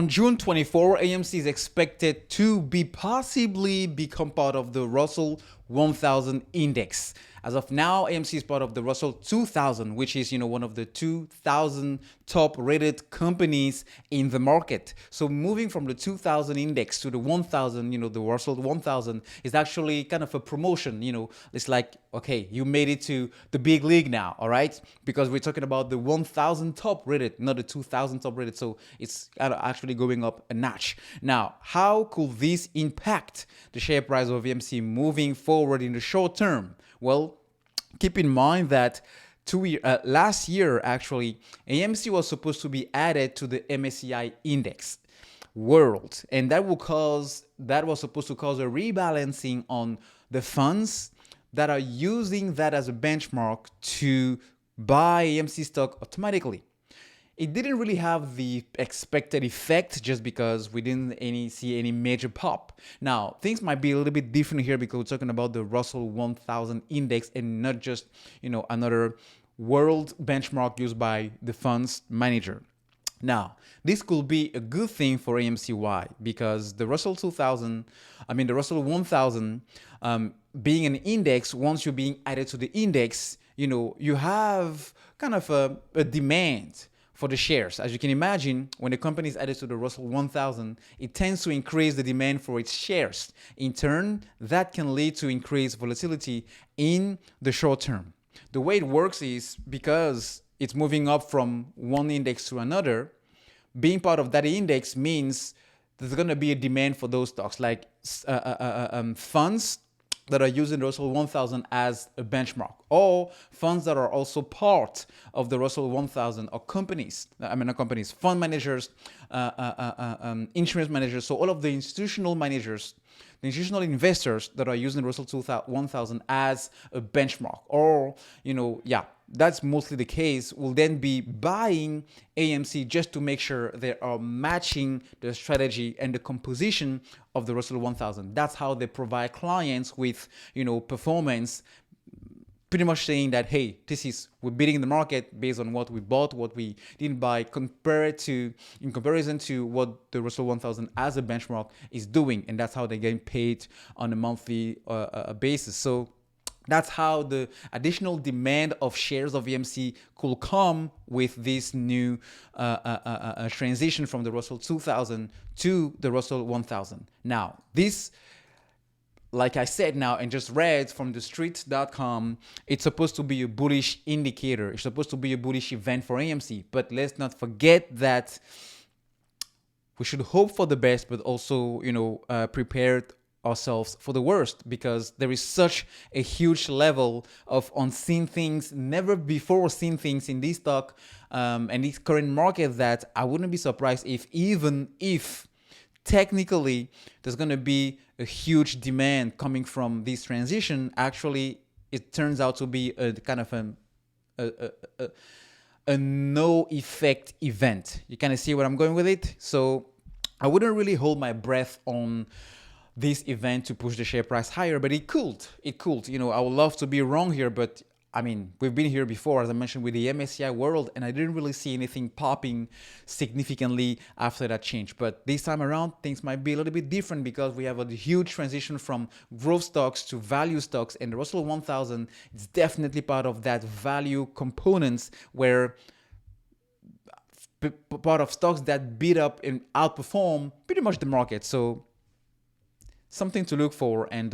On June 24, AMC is expected to possibly become part of the Russell 1000 index. As of now, AMC is part of the Russell 2000, which is, one of the 2000 top rated companies in the market. So moving from the 2000 index to the 1000, the Russell 1000 is actually kind of a promotion. It's like, okay, you made it to the big league now, all right? Because we're talking about the 1000 top rated, not the 2000 top rated. So it's actually going up a notch. Now, how could this impact the share price of AMC moving forward in the short term? Well, keep in mind that last year, actually, AMC was supposed to be added to the MSCI index world, and that was supposed to cause a rebalancing on the funds that are using that as a benchmark to buy AMC stock automatically. It didn't really have the expected effect just because we didn't see any major pop. Now, things might be a little bit different here because we're talking about the Russell 1000 index and not just, another world benchmark used by the fund's manager. Now, this could be a good thing for AMCY because the Russell 1000, being an index, once you're being added to the index, you have kind of a demand for the shares. As you can imagine, when a company is added to the Russell 1000, it tends to increase the demand for its shares. In turn, that can lead to increased volatility in the short term. The way it works is because it's moving up from one index to another, being part of that index means there's going to be a demand for those stocks, like funds that are using the Russell 1000 as a benchmark, or funds that are also part of the Russell 1000, or fund managers, insurance managers. So all of the institutional managers, the institutional investors that are using the Russell 1000 as a benchmark, or, that's mostly the case, will then be buying AMC just to make sure they are matching the strategy and the composition of the Russell 1000. That's how they provide clients with, performance, pretty much saying that, hey, we're beating the market based on what we bought, what we didn't buy, in comparison to what the Russell 1000 as a benchmark is doing. And that's how they're getting paid on a monthly basis. So that's how the additional demand of shares of AMC could come with this new transition from the Russell 2000 to the Russell 1000. Now, this, like I said now and just read from thestreet.com, it's supposed to be a bullish indicator. It's supposed to be a bullish event for AMC. But let's not forget that we should hope for the best, but also, prepare ourselves for the worst, because there is such a huge level of unseen things, never before seen things in this stock and this current market, that I wouldn't be surprised if technically there's going to be a huge demand coming from this transition. Actually, it turns out to be a kind of a no effect event. You kind of see where I'm going with it. So I wouldn't really hold my breath on this event to push the share price higher, but it could. I would love to be wrong here, but we've been here before, as I mentioned, with the MSCI world, and I didn't really see anything popping significantly after that change. But this time around, things might be a little bit different because we have a huge transition from growth stocks to value stocks, and the Russell 1000 is definitely part of that value components, where part of stocks that beat up and outperform pretty much the market. So something to look for, and